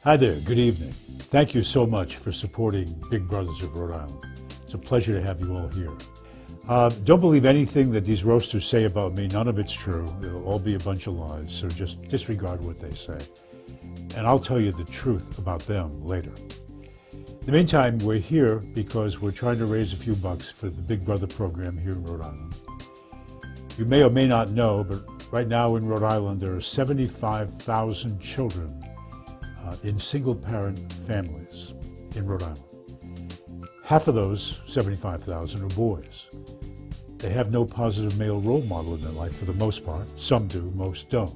Hi there, good evening. Thank you so much for supporting Big Brothers of Rhode Island. It's a pleasure to have you all here. Don't believe anything that these roasters say about me. None of it's true. It'll all be a bunch of lies, so just disregard what they say. And I'll tell you the truth about them later. In the meantime, we're here because we're trying to raise a few bucks for the Big Brother program here in Rhode Island. You may or may not know, but right now in Rhode Island there are 75,000 children in single-parent families in Rhode Island. Half of those 75,000 are boys. They have no positive male role model in their life for the most part. Some do, most don't.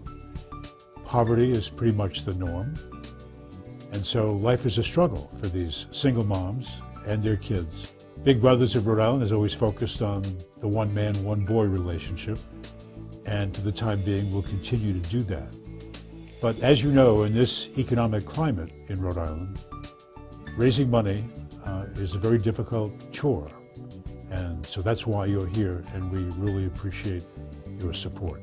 Poverty is pretty much the norm. And so life is a struggle for these single moms and their kids. Big Brothers of Rhode Island has always focused on the one-man, one-boy relationship. And for the time being, we'll continue to do that. But as you know, in this economic climate in Rhode Island, raising money is a very difficult chore. And so that's why you're here, and we really appreciate your support.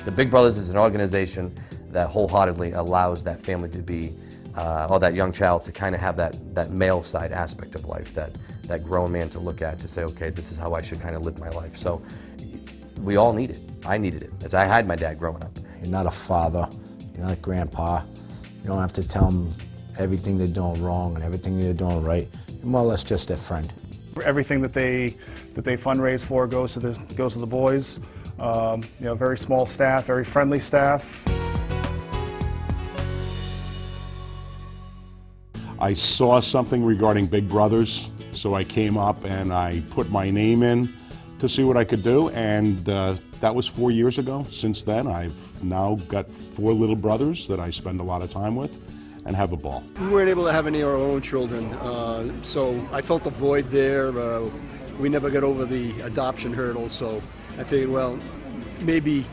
The Big Brothers is an organization that wholeheartedly allows that family to be, or that young child to kind of have that male side aspect of life, that grown man to look at, to say, okay, this is how I should kind of live my life. So we all need it. I needed it, as I had my dad growing up. You're not a father, you're not a grandpa. You don't have to tell them everything they're doing wrong and everything they're doing right. You're more or less just their friend. Everything that they fundraise for goes to the boys. Very small staff, very friendly staff. I saw something regarding Big Brothers, so I came up and I put my name in to see what I could do, and that was 4 years ago. Since then, I've now got 4 little brothers that I spend a lot of time with and have a ball. We weren't able to have any of our own children, so I felt a void there. We never got over the adoption hurdle, so I figured, well, maybe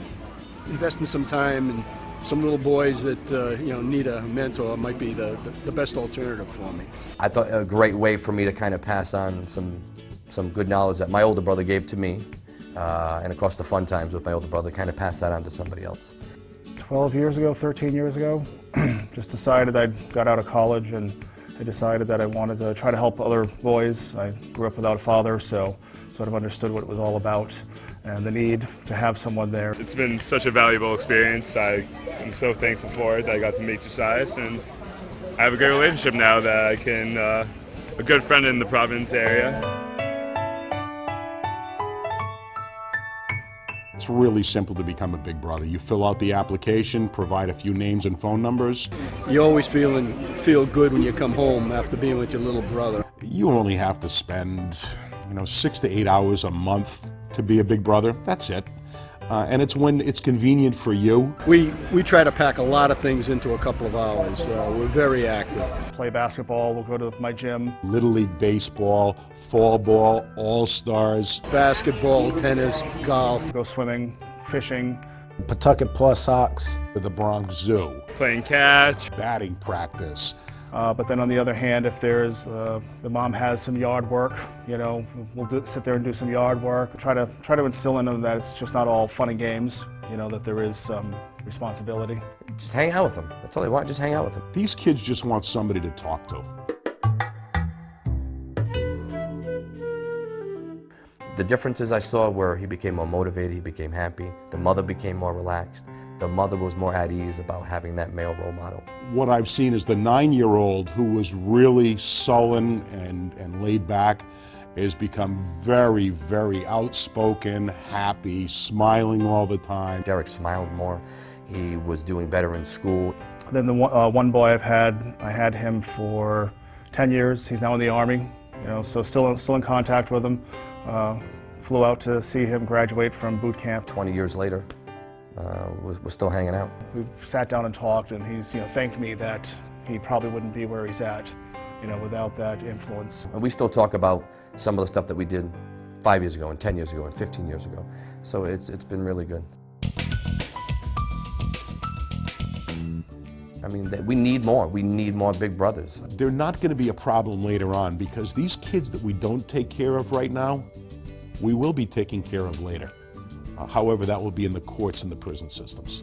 investing some time in some little boys that need a mentor might be the best alternative for me. I thought a great way for me to kind of pass on some good knowledge that my older brother gave to me, and across the fun times with my older brother, kind of pass that on to somebody else. 12 years ago, 13 years ago, just decided I got out of college and I decided that I wanted to try to help other boys. I grew up without a father, so sort of understood what it was all about and the need to have someone there. It's been such a valuable experience. I'm so thankful for it that I got to meet Josias, and I have a great relationship now that I can, a good friend in the Providence area. It's really simple to become a Big Brother. You fill out the application, provide a few names and phone numbers. You always feel good when you come home after being with your little brother. You only have to spend 6 to 8 hours a month to be a Big Brother. That's it. And it's when it's convenient for you. We try to pack a lot of things into a couple of hours. We're very active. Play basketball, we'll go to my gym. Little League Baseball, Fall Ball, All-Stars. Basketball, tennis, golf. Go swimming, fishing. Pawtucket Paw Sox. To the Bronx Zoo. Playing catch. Batting practice. But then on the other hand, if there's, the mom has some yard work, we'll sit there and do some yard work. Try to instill in them that it's just not all fun and games, that there is some responsibility. Just hang out with them. That's all they want, just hang out with them. These kids just want somebody to talk to. The differences I saw were he became more motivated, he became happy, the mother became more relaxed, the mother was more at ease about having that male role model. What I've seen is the 9-year-old who was really sullen and laid back has become very, very outspoken, happy, smiling all the time. Derek smiled more. He was doing better in school. Then the one boy I had him for 10 years. He's now in the Army, so still in contact with him. Flew out to see him graduate from boot camp. 20 years later, we're still hanging out. We sat down and talked, and he's thanked me that he probably wouldn't be where he's at, without that influence. And we still talk about some of the stuff that we did 5 years ago, and 10 years ago, and 15 years ago. So it's been really good. I mean, we need more. We need more Big Brothers. They're not going to be a problem later on, because these kids that we don't take care of right now, we will be taking care of later. However, that will be in the courts and the prison systems.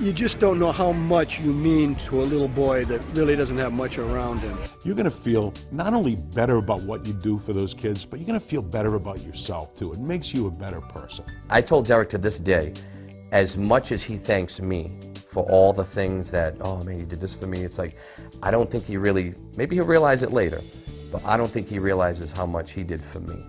You just don't know how much you mean to a little boy that really doesn't have much around him. You're going to feel not only better about what you do for those kids, but you're going to feel better about yourself too. It makes you a better person. I told Derek to this day, as much as he thanks me for all the things that, oh man, you did this for me, it's like, I don't think he really, maybe he'll realize it later, but I don't think he realizes how much he did for me.